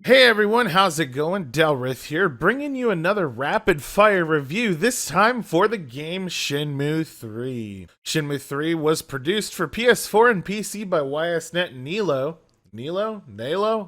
Hey everyone, how's it going? Delrith here, bringing you another rapid fire review, this time for the game Shenmue III. Shenmue III was produced for PS4 and PC by YSNet Nilo?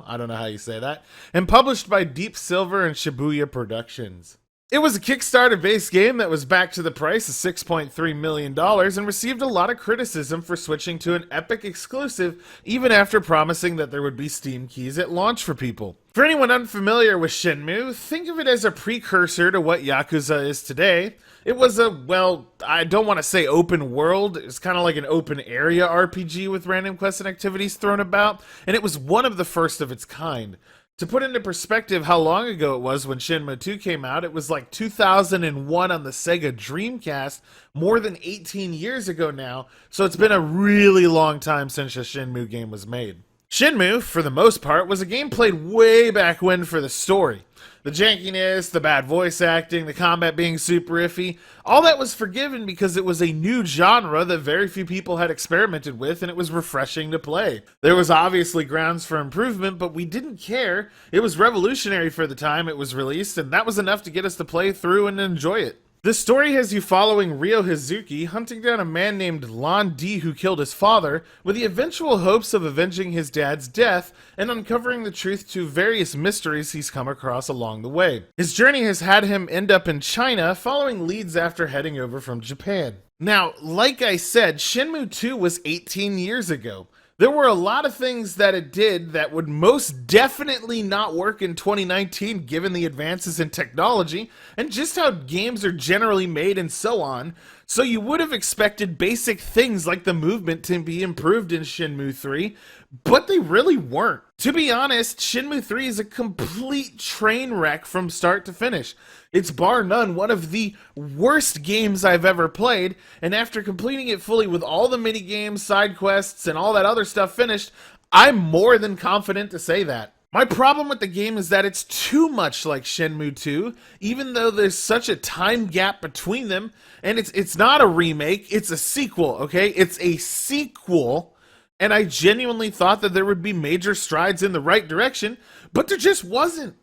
I don't know how you say that, and published by Deep Silver and Shibuya Productions. It was a Kickstarter-based game that was backed to the price of $6.3 million and received a lot of criticism for switching to an Epic exclusive, even after promising that there would be Steam keys at launch for people. For anyone unfamiliar with Shenmue, think of it as a precursor to what Yakuza is today. It was I don't want to say open world, it's kind of like an open area RPG with random quests and activities thrown about, and it was one of the first of its kind. To put into perspective how long ago it was when Shenmue 2 came out, it was like 2001 on the Sega Dreamcast, more than 18 years ago now, so it's been a really long time since a Shenmue game was made. Shenmue, for the most part, was a game played way back when for the story. The jankiness, the bad voice acting, the combat being super iffy, all that was forgiven because it was a new genre that very few people had experimented with, and it was refreshing to play. There was obviously grounds for improvement, but we didn't care. It was revolutionary for the time it was released, and that was enough to get us to play through and enjoy it. The story has you following Ryo Hazuki hunting down a man named Lan Di who killed his father, with the eventual hopes of avenging his dad's death and uncovering the truth to various mysteries he's come across along the way. His journey has had him end up in China, following leads after heading over from Japan. Now, like I said, Shenmue 2 was 18 years ago. There were a lot of things that it did that would most definitely not work in 2019 given the advances in technology and just how games are generally made and so on. So you would have expected basic things like the movement to be improved in Shenmue 3, but they really weren't. To be honest, Shenmue 3 is a complete train wreck from start to finish. It's bar none one of the worst games I've ever played, and after completing it fully with all the minigames, side quests, and all that other stuff finished, I'm more than confident to say that. My problem with the game is that it's too much like Shenmue 2, even though there's such a time gap between them, and it's not a remake, it's a sequel, okay? It's a sequel, and I genuinely thought that there would be major strides in the right direction, but there just wasn't.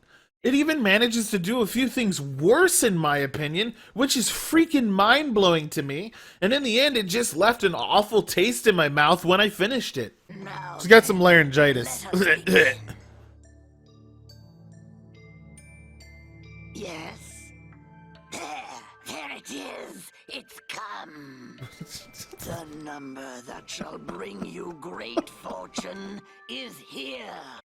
It even manages to do a few things worse in my opinion, which is freaking mind-blowing to me, and in the end it just left an awful taste in my mouth when I finished it. It's got some laryngitis. Yes. There it is. It's come. The number that shall bring you great fortune is here.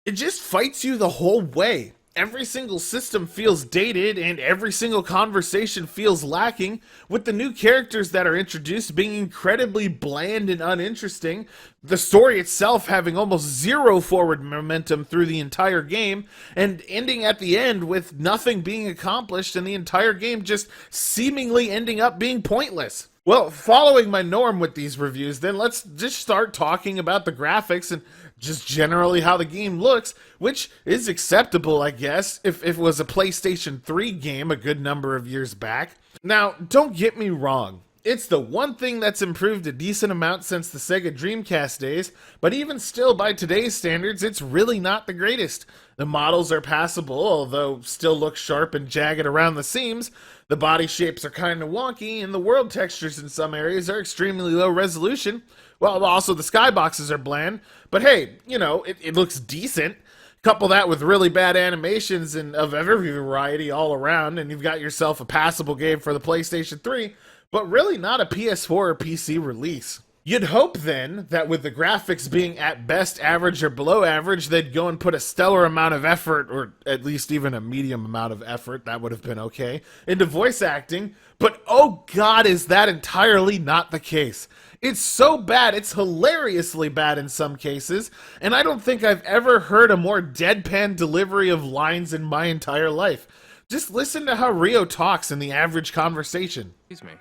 It just fights you the whole way. Every single system feels dated and every single conversation feels lacking, with the new characters that are introduced being incredibly bland and uninteresting, the story itself having almost zero forward momentum through the entire game, and ending at the end with nothing being accomplished and the entire game just seemingly ending up being pointless. Well, following my norm with these reviews, then let's just start talking about the graphics and just generally how the game looks, which is acceptable, I guess, if it was a PlayStation 3 game a good number of years back. Now, don't get me wrong. It's the one thing that's improved a decent amount since the Sega Dreamcast days, but even still, by today's standards, it's really not the greatest. The models are passable, although still look sharp and jagged around the seams. The body shapes are kind of wonky, and the world textures in some areas are extremely low resolution. Well, also the skyboxes are bland, but hey, you know, it looks decent. Couple that with really bad animations and of every variety all around, and you've got yourself a passable game for the PlayStation 3, but really not a PS4 or PC release. You'd hope then that with the graphics being at best average or below average, they'd go and put a stellar amount of effort, or at least even a medium amount of effort, that would have been okay, into voice acting, but oh god, is that entirely not the case. It's so bad, it's hilariously bad in some cases, and I don't think I've ever heard a more deadpan delivery of lines in my entire life. Just listen to how Ryo talks in the average conversation. Excuse me.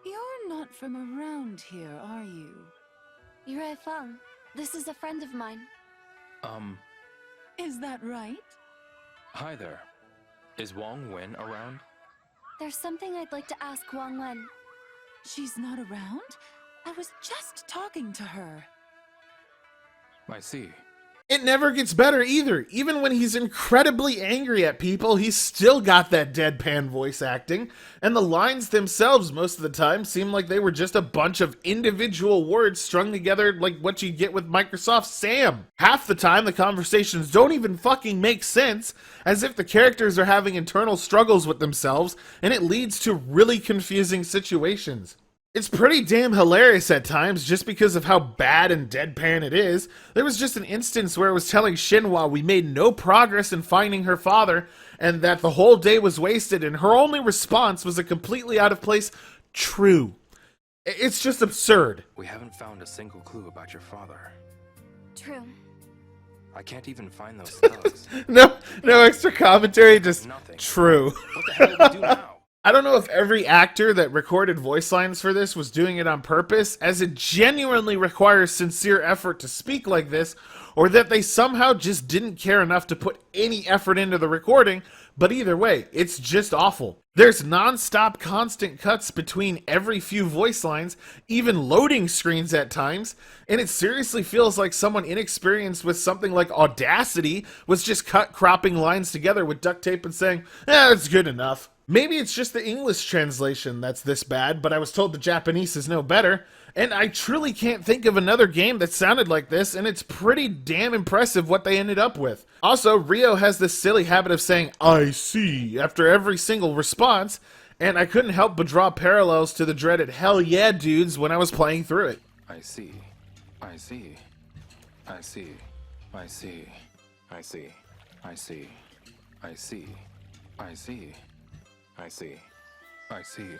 You're not from around here, are you? Yurei Feng. This is a friend of mine. Is that right? Hi there. Is Wong Wen around? There's something I'd like to ask Wang Wen. She's not around? I was just talking to her. I see. It never gets better either. Even when he's incredibly angry at people, he's still got that deadpan voice acting, and the lines themselves most of the time seem like they were just a bunch of individual words strung together like what you get with Microsoft Sam. Half the time, the conversations don't even fucking make sense, as if the characters are having internal struggles with themselves, and it leads to really confusing situations. It's pretty damn hilarious at times just because of how bad and deadpan it is. There was just an instance where it was telling Shinhwa we made no progress in finding her father and that the whole day was wasted, and her only response was a completely out of place true. It's just absurd. We haven't found a single clue about your father. True. I can't even find those thugs. No extra commentary, just Nothing. true. What the hell do we do now? I don't know if every actor that recorded voice lines for this was doing it on purpose, as it genuinely requires sincere effort to speak like this, or that they somehow just didn't care enough to put any effort into the recording, but either way, it's just awful. There's non-stop constant cuts between every few voice lines, even loading screens at times, and it seriously feels like someone inexperienced with something like Audacity was just cropping lines together with duct tape and saying, it's good enough. Maybe it's just the English translation that's this bad, but I was told the Japanese is no better, and I truly can't think of another game that sounded like this, and it's pretty damn impressive what they ended up with. Also, Ryo has this silly habit of saying, I see, after every single response, and I couldn't help but draw parallels to the dreaded hell yeah dudes when I was playing through it. I see. I see. I see. I see. I see. I see. I see. I see. I see. I see.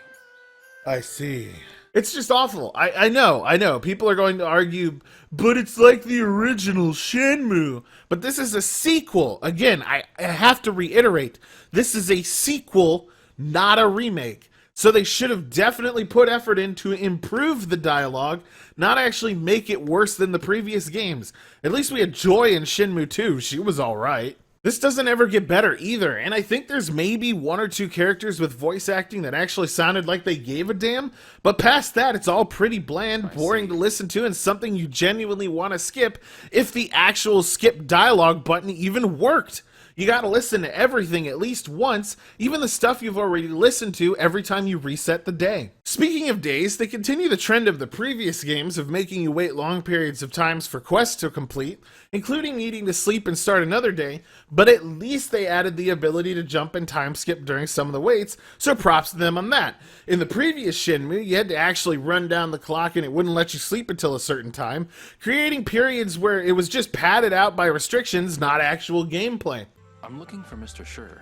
I see. It's just awful. I know. People are going to argue, but it's like the original Shenmue. But this is a sequel. Again, I have to reiterate, this is a sequel, not a remake. So they should have definitely put effort in to improve the dialogue, not actually make it worse than the previous games. At least we had Joy in Shenmue 2. She was alright. This doesn't ever get better either, and I think there's maybe one or two characters with voice acting that actually sounded like they gave a damn, but past that, it's all pretty bland, boring to listen to, and something you genuinely want to skip if the actual skip dialogue button even worked. You gotta listen to everything at least once, even the stuff you've already listened to every time you reset the day. Speaking of days, they continue the trend of the previous games of making you wait long periods of times for quests to complete, including needing to sleep and start another day, but at least they added the ability to jump and time skip during some of the waits, so props to them on that. In the previous Shenmue, you had to actually run down the clock and it wouldn't let you sleep until a certain time, creating periods where it was just padded out by restrictions, not actual gameplay. I'm looking for Mr. Schur.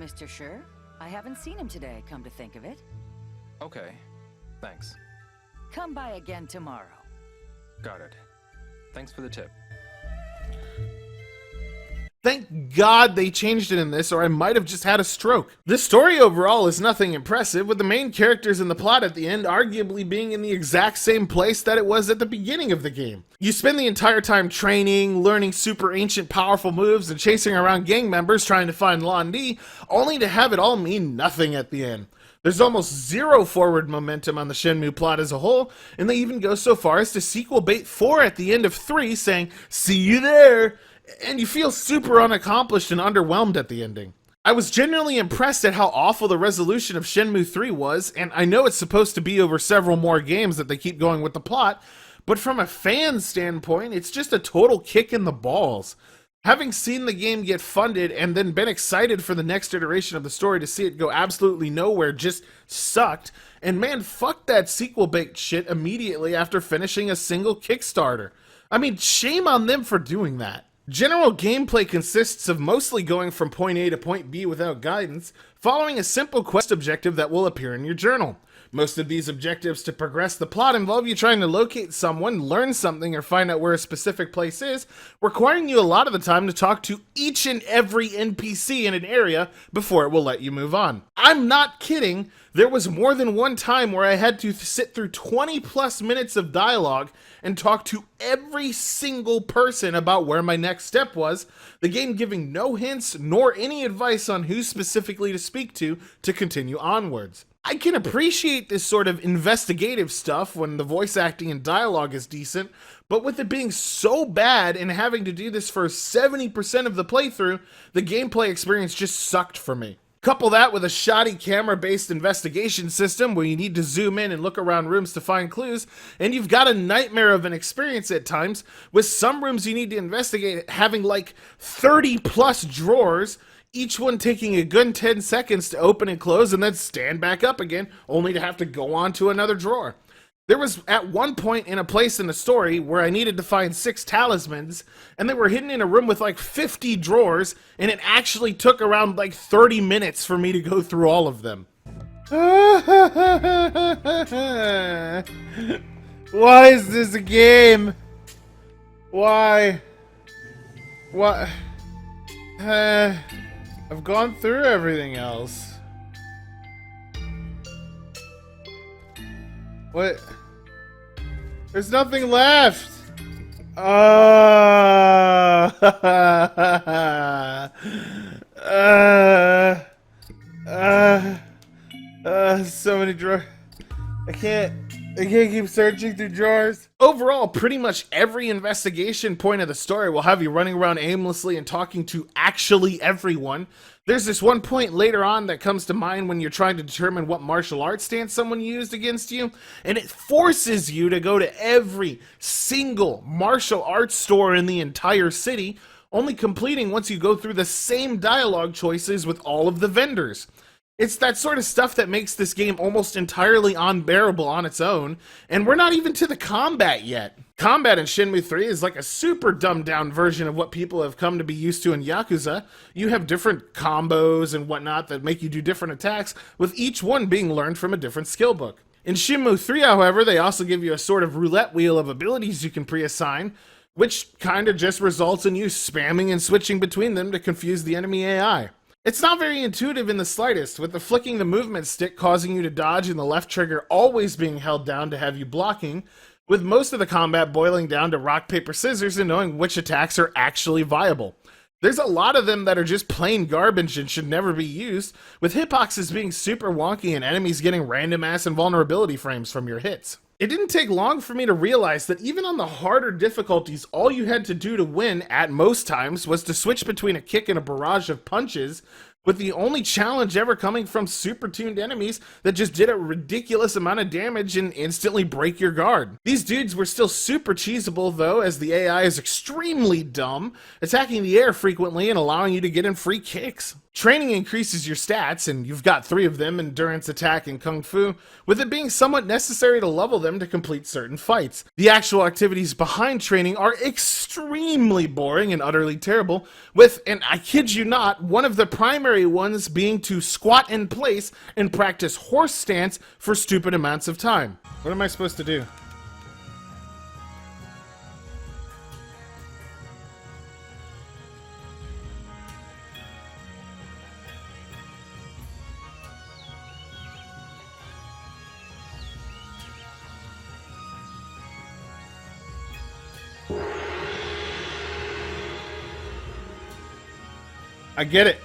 Mr. Schur? I haven't seen him today, come to think of it. Okay. Thanks. Come by again tomorrow. Got it. Thanks for the tip. Thank God they changed it in this, or I might have just had a stroke. The story overall is nothing impressive, with the main characters in the plot at the end arguably being in the exact same place that it was at the beginning of the game. You spend the entire time training, learning super ancient powerful moves, and chasing around gang members trying to find Lan Di, only to have it all mean nothing at the end. There's almost zero forward momentum on the Shenmue plot as a whole, and they even go so far as to sequel bait 4 at the end of 3 saying, "See you there!" And you feel super unaccomplished and underwhelmed at the ending. I was genuinely impressed at how awful the resolution of Shenmue 3 was, and I know it's supposed to be over several more games that they keep going with the plot, but from a fan standpoint, it's just a total kick in the balls. Having seen the game get funded and then been excited for the next iteration of the story to see it go absolutely nowhere just sucked, and man, fuck that sequel bait shit immediately after finishing a single Kickstarter. I mean, shame on them for doing that. General gameplay consists of mostly going from point A to point B without guidance, following a simple quest objective that will appear in your journal. Most of these objectives to progress the plot involve you trying to locate someone, learn something, or find out where a specific place is, requiring you a lot of the time to talk to each and every NPC in an area before it will let you move on. I'm not kidding, there was more than one time where I had to sit through 20 plus minutes of dialogue and talk to every single person about where my next step was, the game giving no hints nor any advice on who specifically to speak to continue onwards. I can appreciate this sort of investigative stuff when the voice acting and dialogue is decent, but with it being so bad and having to do this for 70% of the playthrough, the gameplay experience just sucked for me. Couple that with a shoddy camera-based investigation system where you need to zoom in and look around rooms to find clues, and you've got a nightmare of an experience at times, with some rooms you need to investigate having like 30 plus drawers, each one taking a good 10 seconds to open and close and then stand back up again, only to have to go on to another drawer. There was at one point in a place in the story where I needed to find 6 talismans, and they were hidden in a room with like 50 drawers, and it actually took around like 30 minutes for me to go through all of them. Why is this a game? Why? What? I've gone through everything else. What? There's nothing left. So many drawers. I can't keep searching through drawers. Overall, pretty much every investigation point of the story will have you running around aimlessly and talking to actually everyone. There's this one point later on that comes to mind when you're trying to determine what martial arts stance someone used against you, and it forces you to go to every single martial arts store in the entire city, only completing once you go through the same dialogue choices with all of the vendors. It's that sort of stuff that makes this game almost entirely unbearable on its own, and we're not even to the combat yet. Combat in Shenmue III is like a super dumbed down version of what people have come to be used to in Yakuza. You have different combos and whatnot that make you do different attacks, with each one being learned from a different skill book. In Shenmue 3, however, they also give you a sort of roulette wheel of abilities you can pre-assign, which kinda just results in you spamming and switching between them to confuse the enemy AI. It's not very intuitive in the slightest, with the flicking the movement stick causing you to dodge and the left trigger always being held down to have you blocking, with most of the combat boiling down to rock, paper, scissors and knowing which attacks are actually viable. There's a lot of them that are just plain garbage and should never be used, with hitboxes being super wonky and enemies getting random ass invulnerability frames from your hits. It didn't take long for me to realize that even on the harder difficulties, all you had to do to win, at most times, was to switch between a kick and a barrage of punches, with the only challenge ever coming from super tuned enemies that just did a ridiculous amount of damage and instantly break your guard. These dudes were still super cheesable though, as the AI is extremely dumb, attacking the air frequently and allowing you to get in free kicks. Training increases your stats, and you've got 3 of them, endurance, attack, and kung fu, with it being somewhat necessary to level them to complete certain fights. The actual activities behind training are extremely boring and utterly terrible, with, and I kid you not, one of the primary ones being to squat in place and practice horse stance for stupid amounts of time. What am I supposed to do? I get it.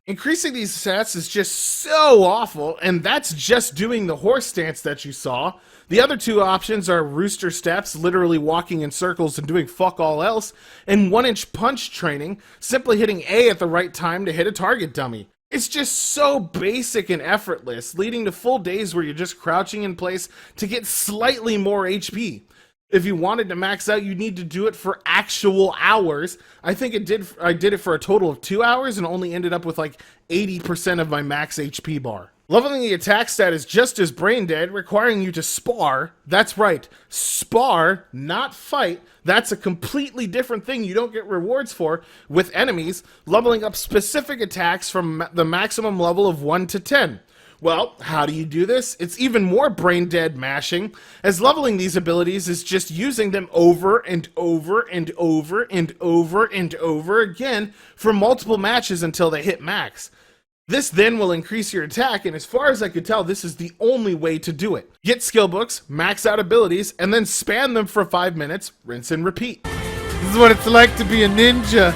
Increasing these stats is just so awful, and that's just doing the horse stance that you saw. The other 2 options are rooster steps, literally walking in circles and doing fuck all else, and 1-inch punch training, simply hitting A at the right time to hit a target dummy. It's just so basic and effortless, leading to full days where you're just crouching in place to get slightly more HP. If you wanted to max out, you'd need to do it for actual hours. I think I did it for a total of 2 hours and only ended up with like 80% of my max HP bar. Leveling the attack stat is just as brain dead, requiring you to spar. That's right, spar, not fight. That's a completely different thing you don't get rewards for with enemies, leveling up specific attacks from the maximum level of 1 to 10. Well, how do you do this? It's even more brain dead mashing, as leveling these abilities is just using them over and over and over and over and over again for multiple matches until they hit max. This then will increase your attack, and as far as I could tell, this is the only way to do it. Get skill books, max out abilities, and then span them for 5 minutes, rinse and repeat. This is what it's like to be a ninja.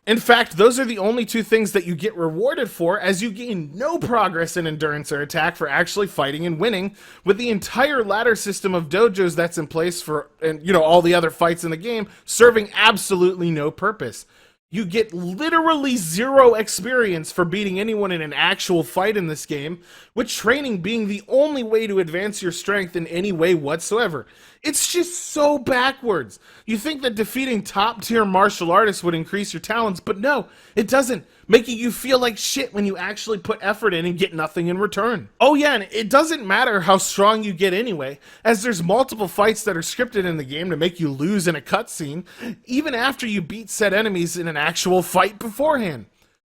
In fact, those are the only two things that you get rewarded for, as you gain no progress in endurance or attack for actually fighting and winning, with the entire ladder system of dojos that's in place for, and all the other fights in the game serving absolutely no purpose. You get literally zero experience for beating anyone in an actual fight in this game, with training being the only way to advance your strength in any way whatsoever. It's just so backwards. You think that defeating top-tier martial artists would increase your talents, but no, it doesn't, making you feel like shit when you actually put effort in and get nothing in return. Oh yeah, and it doesn't matter how strong you get anyway, as there's multiple fights that are scripted in the game to make you lose in a cutscene, even after you beat said enemies in an actual fight beforehand.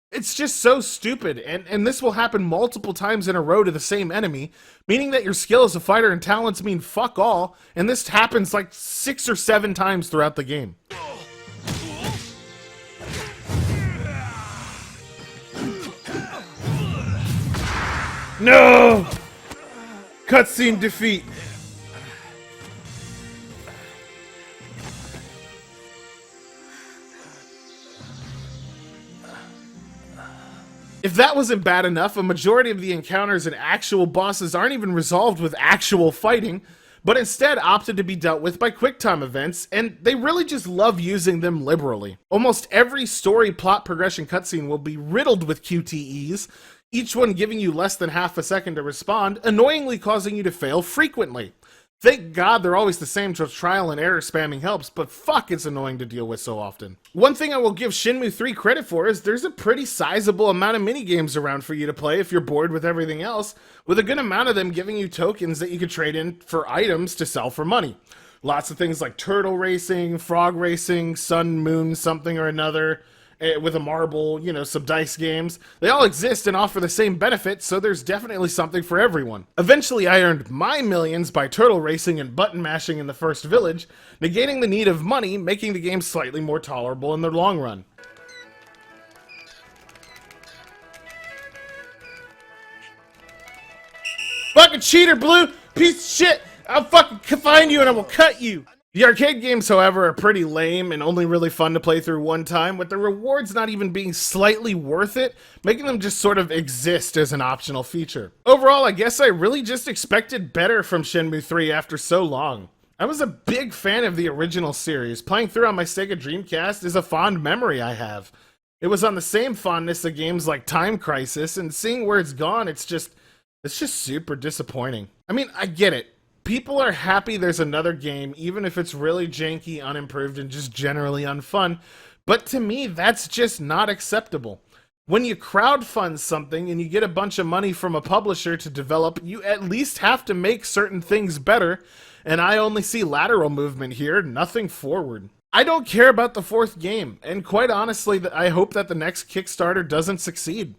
It's just so stupid, and this will happen multiple times in a row to the same enemy, meaning that your skill as a fighter and talents mean fuck all, and this happens like 6 or 7 times throughout the game. No! Cutscene defeat. If that wasn't bad enough, a majority of the encounters and actual bosses aren't even resolved with actual fighting, but instead opted to be dealt with by QuickTime events, and they really just love using them liberally. Almost every story plot progression cutscene will be riddled with QTEs, each one giving you less than half a second to respond, annoyingly causing you to fail frequently. Thank God they're always the same, so trial and error spamming helps, but fuck, it's annoying to deal with so often. One thing I will give Shenmue 3 credit for is there's a pretty sizable amount of minigames around for you to play if you're bored with everything else, with a good amount of them giving you tokens that you could trade in for items to sell for money. Lots of things like turtle racing, frog racing, sun, moon, something or another, with a marble, some dice games. They all exist and offer the same benefits, so there's definitely something for everyone. Eventually, I earned my millions by turtle racing and button mashing in the first village, negating the need of money, making the game slightly more tolerable in the long run. Fucking cheater, Blue! Piece of shit! I'll fucking find you and I will cut you! The arcade games, however, are pretty lame and only really fun to play through one time, with the rewards not even being slightly worth it, making them just sort of exist as an optional feature. Overall, I guess I really just expected better from Shenmue 3 after so long. I was a big fan of the original series. Playing through on my Sega Dreamcast is a fond memory I have. It was on the same fondness of games like Time Crisis, and seeing where it's gone, it's just super disappointing. I mean, I get it. People are happy there's another game, even if it's really janky, unimproved, and just generally unfun, but to me, that's just not acceptable. When you crowdfund something and you get a bunch of money from a publisher to develop, you at least have to make certain things better, and I only see lateral movement here, nothing forward. I don't care about the 4th game, and quite honestly, I hope that the next Kickstarter doesn't succeed.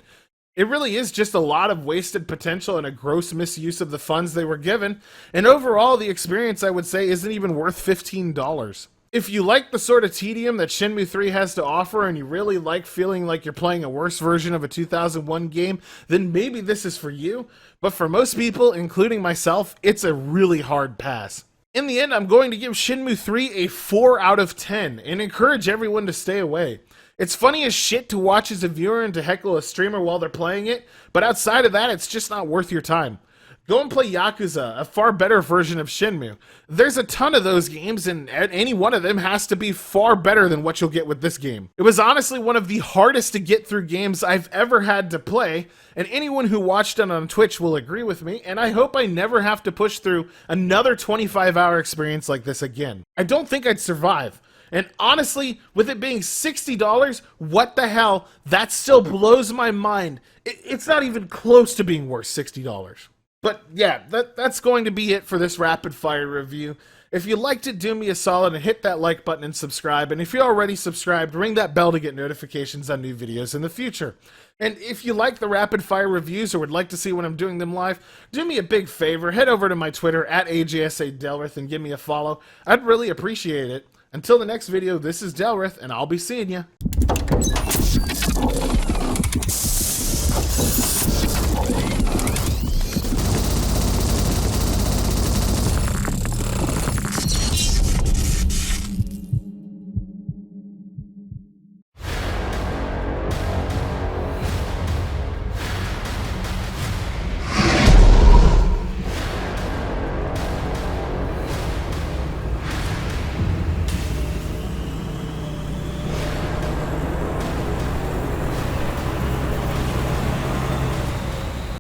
It really is just a lot of wasted potential and a gross misuse of the funds they were given, and overall the experience, I would say, isn't even worth $15. If you like the sort of tedium that Shenmue 3 has to offer and you really like feeling like you're playing a worse version of a 2001 game, then maybe this is for you, but for most people, including myself, it's a really hard pass. In the end, I'm going to give Shenmue 3 a 4 out of 10 and encourage everyone to stay away. It's funny as shit to watch as a viewer and to heckle a streamer while they're playing it, but outside of that, it's just not worth your time. Go and play Yakuza, a far better version of Shenmue. There's a ton of those games, and any one of them has to be far better than what you'll get with this game. It was honestly one of the hardest to get through games I've ever had to play, and anyone who watched it on Twitch will agree with me, and I hope I never have to push through another 25-hour experience like this again. I don't think I'd survive. And honestly, with it being $60, what the hell? That still blows my mind. It's not even close to being worth $60. But yeah, that's going to be it for this rapid fire review. If you liked it, do me a solid and hit that like button and subscribe. And if you're already subscribed, ring that bell to get notifications on new videos in the future. And if you like the rapid fire reviews or would like to see when I'm doing them live, do me a big favor. Head over to my Twitter at AJSADelrith and give me a follow. I'd really appreciate it. Until the next video, this is Delrith, and I'll be seeing ya.